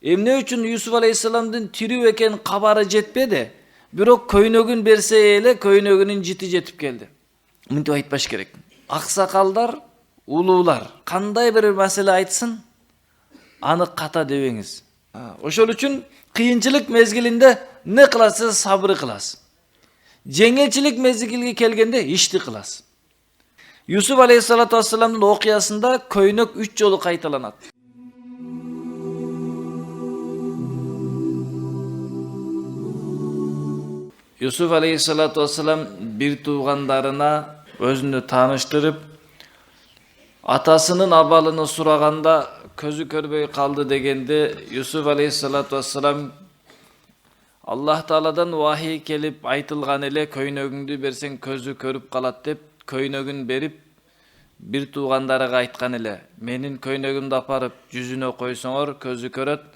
Эмне үчүн Юсуф алейхисаламдын тирүү экен кабары жетпеди, бирок көйнөгүн берсе эле көйнөгүнүн жити жетип келди. Мынтип айтпаш керек. Аксакалдар, улуулар кандай бир маселе айтсын, аны ката дебеңиз. Ошол үчүн кыйынчылык мезгилинде не кыласыз, сабыр кыласыз. Жеңилчилик мезгилге келгенде ишти кыласыз. Юсуф алейхиссалату вассаламдын окуясында көйнөк 3 жолу кайталанат. Юсуф алейхиссалату вассалам бир туугандарына өзүнү тааныштырып, атасынын абалын сураганда көзү көрбөй калды дегенде, Юсуф алейхиссалату вассалам Аллах Тааладан вахий келип айтылган эле көйнөгүңдү берсең көзү көрүп калат деп көйнөгүн берип, бир туугандарга айткан эле, менин көйнөгүмдү апарып жүзүнө койсоңор көзү көрөт,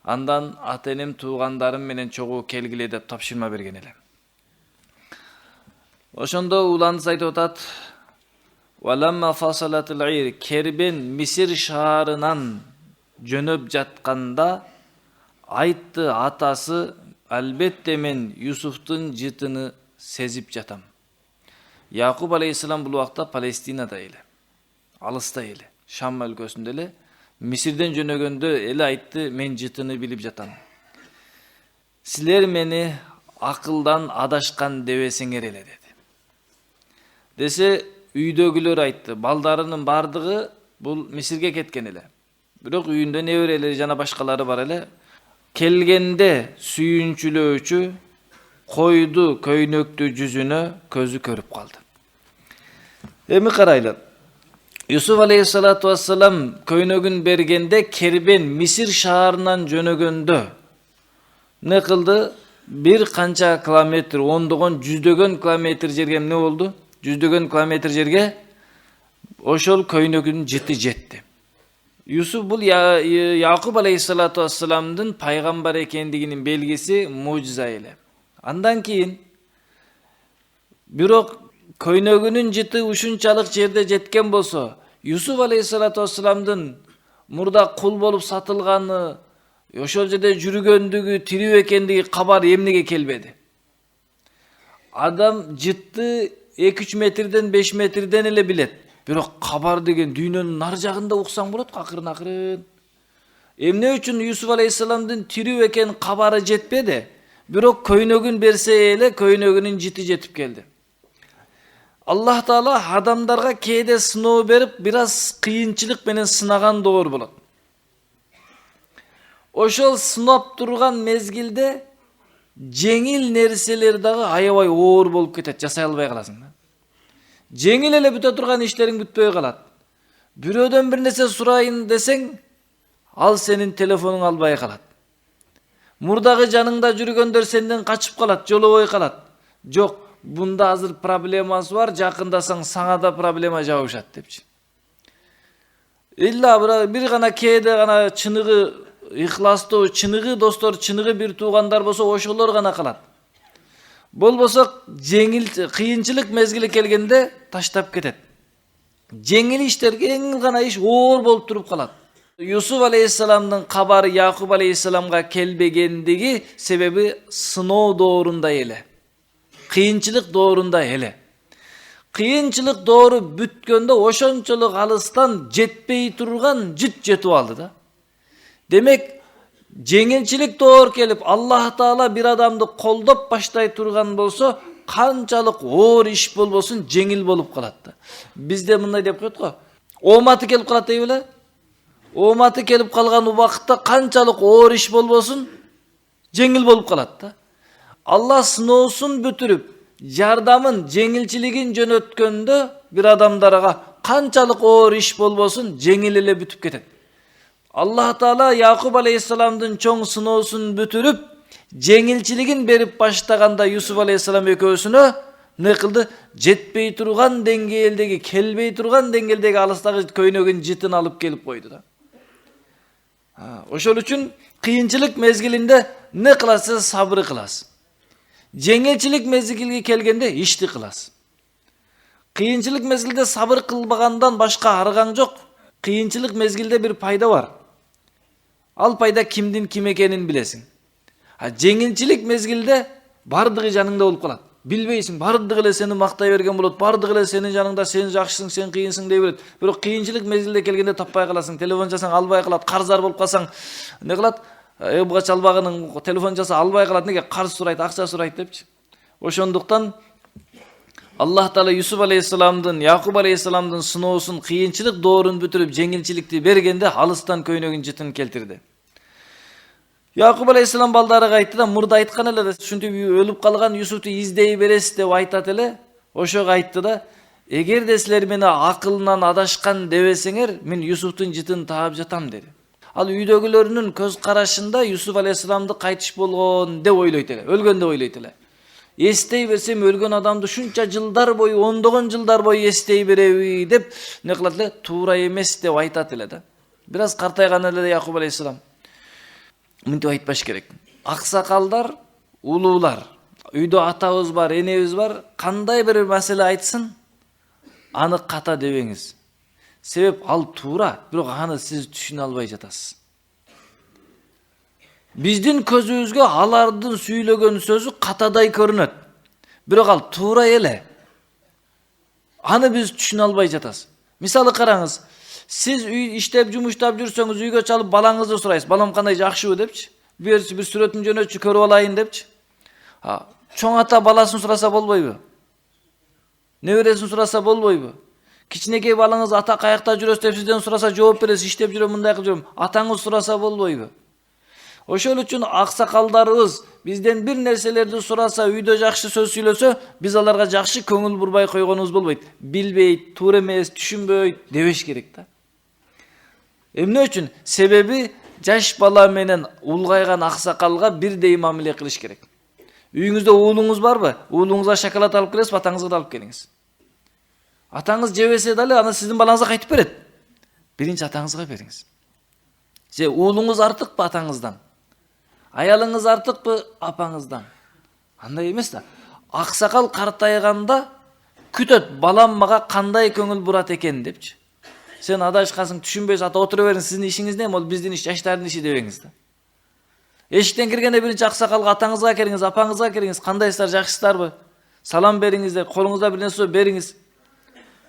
андан ата-энем туугандарым менен чогуу келгиле деп тапшырма берген эле. Ошондо уландыс айтып атат: "Валамма фасалатыл ир", кербен Мисир шаарынан жөнөп жатканда айтты атасы: "Албетте мен Юсуфтун жытыны сезип жатам." Якуб алейхиссалам бул убакта Палестинада эле, алыста эле, Шам өлкөсүндө эле, Мисирден жөнөгөндө эле айтты: "Мен жытыны билип жатам. Силер мени акылдан адашкан дебесиңер эле" деди. Десе, үйдөгүлөр айтты, балдарынын бардыгы бул Мисирге кеткен эле. Бирок үйүндө неберелери жана башкалары бар эле. Келгенде сүйүнчүлөөчү койду көйнөктү жүзүнө көзү көрүп калды. Эми карайлы. Юсуф алейхиссалату вассалам көйнөгүн бергенде кербен Мисир шаарынан жөнөгөндө не кылды? Бир канча километр, ондогон, жүздөгөн километр жерге эмне болду? Жүздөгөн километр жерге ошол көйнөгүнүн жыты жетти. Юсуф бул Якуб алейхиссалату вассаламдын пайгамбар экендигинин белгиси, мужиза эле. Андан кийин бирок көйнөгүнүн жыты ушунчалык жерде жеткен болсо, Юсуф алейхиссалату вассаламдын мурда кул болуп сатылганы, ошол жерде жүргөндүгү, тирүү экендиги кабар эмнеге келбеди? Адам жытты 2-3 метрден 5 метрден эле билет. Бирок кабар деген дүйнөнүн нар жагында уксаң болот, акырын. Эмне үчүн Юсуф алейхиссаламдын тирүү экен кабары жетпеди, бирок көйнөгүн берсе эле көйнөгүнүн жити жетип келди. Аллах Таала адамдарга кээде сыноо берип, бир аз кыйынчылык менен сынаган доор болот. Ошол сынап турган мезгилде жеңил нерселер дагы аябай оор болуп кетет, жасай албай каласың. Жеңил эле бүтө турган иштериң бүтпөй калат. Бирөөдөн бир нерсе сурайын десең, ал сенин телефонуң албай калат. Мурдагы жаныңда жүргөндөр сенден качып калат, жолобой калат. Жок, бунда азыр проблемасы бар, жакындасаң саңа да проблема жабышат депчи. Илла бир гана кээде гана чыныгы ыхластуу, чыныгы достор, чыныгы бир туугандар болсо, ошолор гана калат. Болбосо жеңил, кыйынчылык мезгили келгенде таштап кетет. Жеңил иштерге эң гана иш оор болуп туруп калат. Юсуф алейхиссаламдын кабары Якуб алейхиссаламга келбегендиги себеби сыноо доорунда эле. Кыйынчылык доорунда эле. Кыйынчылык доору бүткөндө ошончолук алыстан жетпей турган жыт жетип алды да. Демек, жеңилчилик доор келип, Аллах Таала бир адамды колдоп баштай турган болсо, канчалык оор иш болбосун жеңил болуп калат да. Бизде мындай деп коет го. Ооматы келип калат дейби эле. Ооматы келип калган убакытта канчалык оор иш болбосун жеңил болуп калат да. Алла сыноосун бүтүрүп, жардамын, жеңилчилигин жөнөткөндө бир адамдарга канчалык оор иш болбосун жеңил эле бүтүп кетет. Аллах Таала Якуб алейхиссаламдын чоң сыноосун бүтүрүп, жеңилчилигин берип баштаганда Юсуф алейхиссалам экөөсүнө не кылды? Жетпей турган деңгээлдеги, келбей турган деңгээлдеги алыстагы көйнөгүн жытын алып келип койду да. Ошол үчүн кыйынчылык мезгилинде не кыласыз? Сабыр кыласыз. Жеңилчилик мезгилге келгенде ишти кыласыз. Кыйынчылык мезгилде сабыр кылбагандан башка аргаң жок. Кыйынчылык мезгилде бир пайда бар. Ал пайда кимдин ким экенин билесиң. Жеңилчилик мезгилде бардыгы жаныңда болуп калат. Билбейсиң, бардыгы эле сени мактай берген болот, бардыгы эле сенин жаныңда сен жакшысың, сен кыйынсың дей берет. Бирок кыйынчылык мезгилде келгенде таппай каласың, телефон жасаң албай калат, карзар болуп калсаң, эмне кылат? Буга чалбагының телефон жаса албай калат, неге? Карыз сурайт, акча сурайт депчи. Ошондуктан Аллах Таала Юсуф алейхисаламдын, Якуб алейхисаламдын сыноосун, кыйынчылык доорун бүтүрүп жеңилчиликти бергенде алыстан көйнөгүн жытын келтирди. Якуб алейхисалам балдарыга айтты да, мурда айткан эле, ушинтип өлүп калган Юсуфту издей бересиз деп айтат эле. Ошого айтты да, эгерде силер мени акылынан адашкан дебесеңер, мен Юсуфтун жытын таап жатам деди. Ал үйдөгүлөрүнүн көз карашында Юсуф алейхисаламды кайтыш болгон деп ойлойт эле, өлгөн деп ойлойт эле. Эстей берсем өлгөн адамды шунча жылдар бою, ондогон жылдар бою эстей береби деп не кылат эле, туура эмес деп айтат эле да. Бир аз картайган эле Якуб алейхисалам мынтип айтпаш керек. Аксакалдар, улуулар, үйдө атабыз бар, энебиз бар, кандай бир маселе айтсын, аны ката дебеңиз. Себеп ал туура, бирок аны сиз түшүнө албай жатасыз. Биздин көзүбүзгө алардын сүйлөгөн сөзү катадай көрүнөт. Бирок ал туура эле. Аны биз түшүнө албай жатасыз. Мисалы караңыз, сиз үй иштеп, жумуштап жүрсөңүз, үйгө чалып балаңызды сурайсыз. Балам кандай, жакшыбы депчи. Бир сүрөтүн жөнөтчү, көрүп алайын депчи. Чоң ата баласын сураса болбойбу? Небересин сураса болбойбу? Кичинекей балаңыз ата каякта жүрөсүз деп сизден сураса жооп бересиз, иштеп жүрөм, мындай кылып жүрөм. Атаңыз сураса болбойбу? Ошол үчүн аксакалдарыбыз бизден бир нерселерди сураса, үйдө жакшы сөз сүйлөсө, биз аларга жакшы көңүл бурбай койгонубуз болбойт. Билбейт, туура эмес, түшүнбөйт дебеш керек да. Эмне үчүн? Себеби жаш бала менен улгайган аксакалга бирдей мамиле кылыш керек. Үйүңүздө уулуңуз барбы? Уулуңузга шоколад алып келесиз, атаңызга да алып келиңиз. Атаңыз жебесе дали, аны сиздин балаңызга кайтып берет. Биринчи атаңызга бериңиз. Же уулуңуз артыкпы атаңыздан? Аялыңыз артыкпы апаңыздан? Андай эмес да. Аксакал картайганда күтөт, балам мага кандай көңүл бурат экен депчи. Сен адашкансың, түшүнбөйсүң, ата отура бериң, сиздин ишиңиз не? Ол биздин иш, жаштардын иши дебеңиз да. Эшиктен киргенде биринчи аксакалга атаңызга келиңиз, апаңызга келиңиз, кандайсыздар, жакшысыздарбы? Салам бериңиздер, колуңузда бир нерсе бериңиз.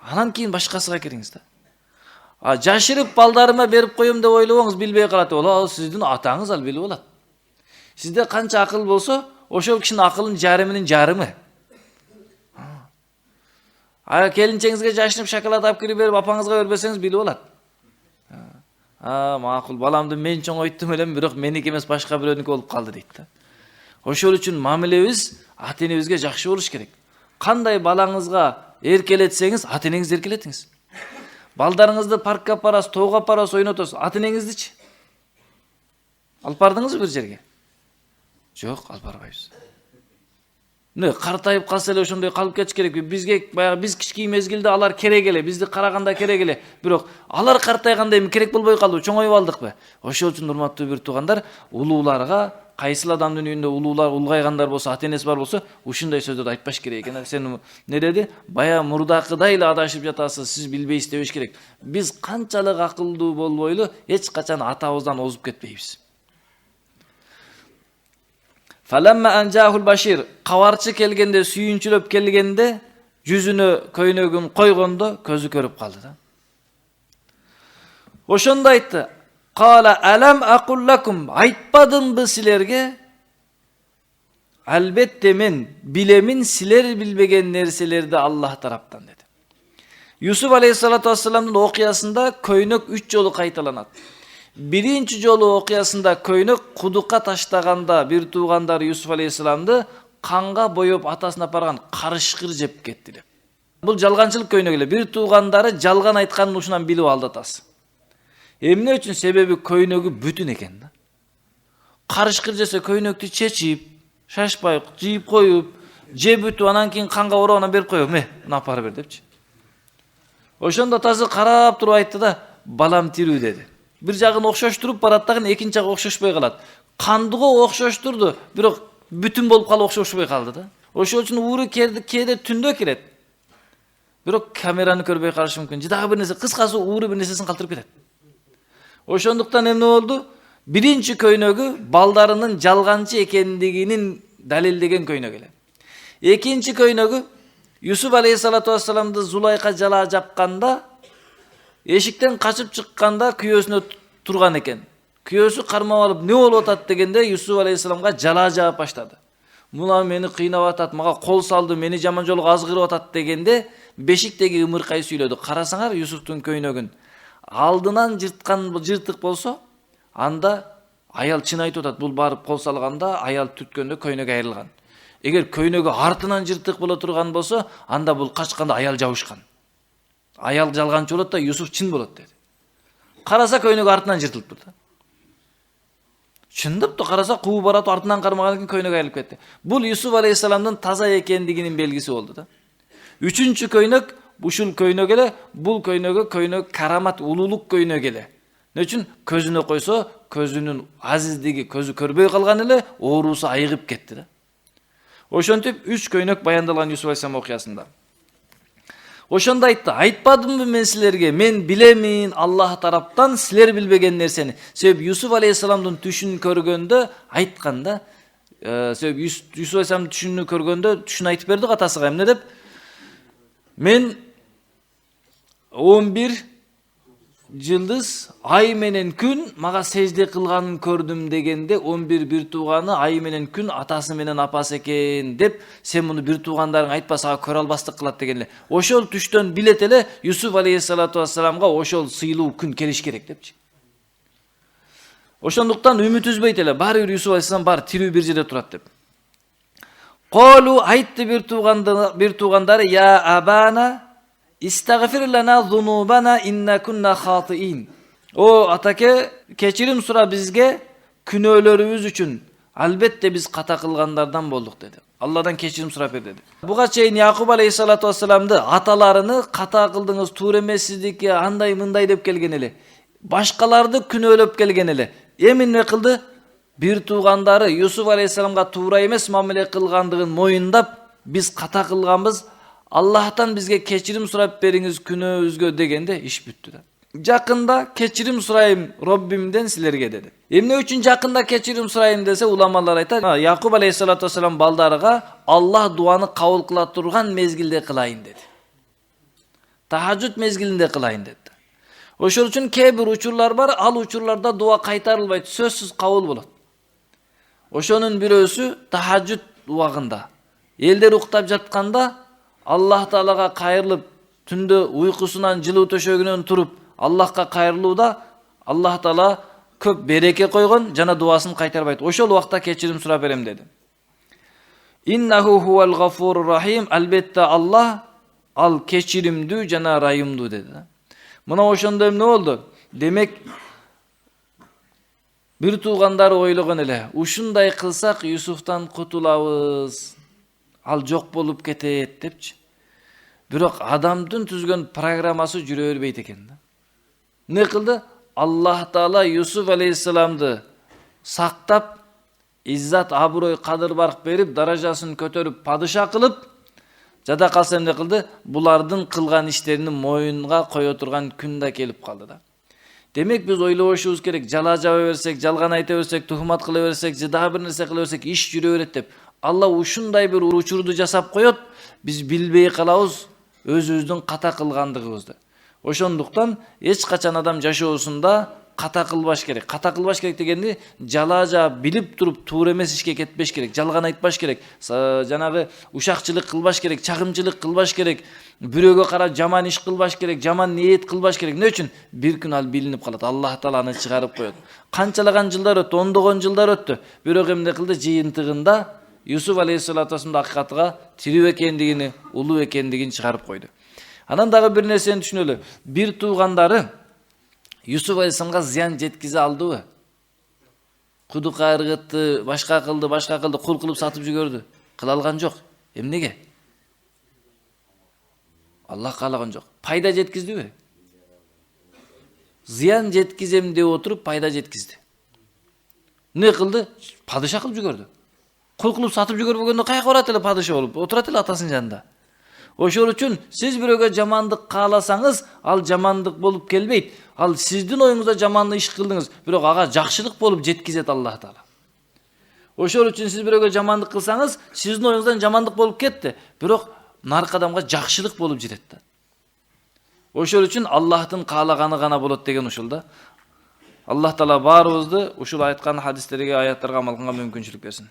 Анан кийин башкасыга кириңиз да. Жашырып балдарыма берип коем деп ойлобоңуз, билбей калат. Ал сиздин атаңыз, ал билип алат. Сизде канча акыл болсо, ошол кишинин акылын жарымынын жарымы. Келинчеңизге жашынып шоколад алып кирип берип, апаңызга бербесеңиз билип алат. Макул, баламды мен чоңойттум элем, бирок меники эмес, башка бирөөнүкү болуп калды дейт да. Ошол үчүн мамилебиз ата энебизге жакшы болуш керек. Кандай балаңызга эркелетсеңиз, ата энеңизди эркелетиңиз. Балдарыңызды паркка апарасыз, тоого апарасыз, ойнотосуз, ата энеңиздичи алып бардыңызбы бир жерге? Жок, алып барбайбыз. Картайып калса эле ошондой калып кетиш керекпи? Бизге баягы биз кички мезгилде алар керек эле, бизди караганда керек эле. Бирок алар картайганда эми керек болбой калды, чоңоюп алдыкпы? Ошол үчүн урматтуу бир туугандар, улууларга, кайсыл адамдын үйүндө улуулар, улгайгандар болсо, ата энеси бар болсо, ушундай сөздөрдү айтпаш керек экен. Сен не деди? Бая мурдакыдай эле адашып жатасыз, сиз билбейсиз дебеш керек. Биз канчалык акылдуу болбойлу, эч качан атабыздан озуп кетпейбиз. Фаламма анжахул башир, кабарчы келгенде, сүйүнчүлөп келгенде, жүзүнө көйнөгүн койгондо көзү көрүп калды да. Ошондо айтты: "Кала алам акуллакум, айтпадымбы силерге? Албетте мен билемин, силер билбеген нерселерди Аллах тараптан" деди. Юсуф алейхиссалату вассаламдын окуясында көйнөк 3 жолу кайталанат. Биринчи жолу окуясында көйнөк кудукка таштаганда бир туугандар Юсуф алейхиссаламды канга боеп атасына апарган, карышкыр жеп кетти деп. Бул жалганчылык көйнөк эле. Бир туугандары жалган айтканын ушунан билип алды атасы. Эмне үчүн? Себеби көйнөгү бүтүн экен да. Карышкыр жесе көйнөктү чечип, шашпай жийип коюп, же бүтүп анан кийин канга ороп анан берип коюп, муну апарып бер депчи. Ошондо атасы карап туруп айтты да, балам тирүү деди. Бир жагын окшоштуруп барат дагы экинчи жагы окшошпой калат. Кандыгы окшоштурду, бирок бүтүн болуп калып окшошпой калды да. Ошол үчүн ууру кээде түндө кирет. Бирок камераны көрбөй калышы мүмкүн. Же дагы бир нерсе, кыскасы ууру бир нерсесин калтырып кетет. Ошондуктан эмне болду? Birinchi көйнөгү балдарынын жалганчы экендигинин далилдеген көйнөк эле. Экинчи көйнөгү Юсуф алейхиссалату вассаламды Зулайка жала жапканда, эшиктен качып чыкканда күйөөсүнө турган экен. Күйөөсү кармап алып, "Не болуп атат?" дегенде Юсуф алейхиссаламга жала жаап баштады. "Муна мени кыйнап атат, мага кол салды, мени жаман жолго азгырып атат" дегенде бешиктеги ымыркай сүйлөдү. Карасаңар Юсуфтун көйнөгүн алдынан жыртык болсо, анда аял чын айтып атат. Бул барып кол салганда аял түткөндө көйнөк айрылган. Эгер көйнөгү артынан жыртык боло турган болсо, анда бул качканда аял жабышкан. Аял жалганчы болот да Юсуф чын болот деди. Караса көйнөгү артынан жыртылыптыр да. Чындап да караса куу барат артынан кармаган экен, көйнөк айрылып кетти. Бул Юсуф алейхиссаламдын таза экендигинин белгиси болду да. Үчүнчү көйнөк ушул көйнөк эле, бул көйнөк карамат, улуулук көйнөк эле. Не үчүн? Көзүнө койсо, көзүнүн азиздиги, көзү көрбөй калган эле, оорусу айыгып кетти да. Ошентип 3 көйнөк баяндалган Юсуф алейхиссалам окуясында. Ошондо айтты: "Айтпадымбы мен силерге, мен билемин Аллах тараптан силер билбеген нерсени." Себеп Юсуф алейхиссаламдын түшүн көргөндө айтканда, себеп Юсуф алейхиссаламдын түшүнү көргөндө түшүн айтып берди атасыга. Эмне деп? "Мен 11 жылдыз ай менен күн мага сежде кылганын көрдүм" дегенде 11 бир тууганы ай менен күн атасы менен апасы экен деп, "Сен муну бир туугандарың айтпа, сага көрө албастык кылат" дегенде, ошол түштөн билет эле Юсуф алейхиссалату вассаламга ошол сыйлуу күн келиш керек депчи. Ошондуктан үмүт үзбөйт эле, баары бир Юсуф алейхиссалам бар тирүү бир жерде турат деп. Колу айтты бир туугандары: "Я абана İstagfir lana zunubana inna kunna khati'in." O atake, keçirim sura bizge күнөөлөрүбүз үчүн. Албетте биз ката кылгандардан болдук dedi. Allah'dan keçirim сурап бер dedi. Буга чейин Якуб алейхиссалату вассаламды аталарыны ката кылдыңыз, туура эмес сиздики, андай мындай деп келген эле. Башкаларды күнөөлөп келген эле. Эми эмне кылды? Бир туугандары Юсуф алейхиссаламга туура эмес мамиле кылгандыгын моюндап, биз ката кылганбыз, Allah'tan bizge keçirim surap beriңiz күнөөбүзгө дегенде иш бүттү да. Жакында keçirim сурайым Роббимден силерге dedi. Эмне үчүн жакында keçirim сурайым десе, уламалар айтат, Якуб алейхиссалату вассалам балдарыга Аллах дуаны кабыл кыла турган мезгилде кылайын dedi. Тахажжуд мезгилинде кылайын dedi. Ошол үчүн кээ бир учурлар бар, ал учурларда дуа кайтарылбайт, сөзсүз кабыл болот. Ошонун бирөөсү тахажжуд убагында. Элдер уктап жатканда Allah Taala'ga kayırılıp, tünde uykusundan жылуу төшөгүнөн туруп, Allah'ka kayırılууда Allah Taala köp bereke koygun, jana duaсын kaytarbayt. Ошол убакта keçirim сурап берем dedi. Innahu huval gafurur rahim. Albatta Allah al keçirimdүү jana rayымдуу dedi. Мына ошондо эмне болду? Демек бир туугандар ойлогон эле, ушундай кылсак Юсуфтан кутулабыз. Ал жок болуп кетет депчи. Бирок адамдын түзгөн программасы жүрө бербейт экен да. Не кылды? Аллах Таала Юсуф алейхиссаламды сактап, иззат, аброй, кадыр барк берип, даражасын көтөрүп, падыша кылып, жада калса эмне кылды? Булардын кылган иштерин моюнга кое турган күн да келип калды да. Демек биз ойлобошубуз керек, жала жаба берсек, жалган айта берсек, тухмат кыла берсек, же дагы бир нерсе кыла берсек, иш жүрө берет деп. Алла ушундай бир учурду жасап коет, биз билбей калабыз өзүбүздүн ката кылгандыгыбызды. Ошондуктан эч качан адам жашоосунда ката кылбаш керек. Ката кылбаш керек дегенди жала жаап билип туруп туура эмес ишке кетпеш керек, жалган айтпаш керек, жанагы ушакчылык кылбаш керек, чагымчылык кылбаш керек, бирөөгө карап жаман иш кылбаш керек, жаман ниет кылбаш керек. Эмне үчүн? Бир күн ал билинип калат. Аллах Таала аны чыгарып коет. Канчалаган жылдар өттү, ондогон жылдар өттү. Бирок эмне кылды? Жыйынтыгында Юсуф алейхиссалату вассаламдын акыйкатыга тирүү экендигини, улуу экендигин чыгарып койду. Анан дагы бир нерсени түшүнөлү. Бир туугандары Юсуф алейхиссаламга зыян жеткизе алдыбы? Кудукка ыргытты, башка кылды, кул кылып сатып жүгөрдү. Кыла алган жок. Эмнеге? Аллах каалаган жок. Пайда жеткиздиби? Зыян жеткизем деп отуруп пайда жеткизди. Не кылды? Падыша кылып жүгөрдү. Кул кылып сатып жүгөрбөгөндө каяка барат эле падыша болуп, отурат эле атасынын жанында. Ошол үчүн сиз бирөөгө жамандык кааласаңыз, ал жамандык болуп келбейт. Ал сиздин оюңузда жаман иш кылдыңыз, бирок ага жакшылык болуп жеткизет Аллах Таала. Ошол үчүн сиз бирөөгө жамандык кылсаңыз, сиздин оюңуздан жамандык болуп кетти, бирок наркы адамга жакшылык болуп жетет да. Ошол үчүн Аллахтын каалаганы гана болот деген ушул да. Аллах Таала баарыбызды ушул айткан хадистерге, аяттарга амал кылганга мүмкүнчүлүк берсин.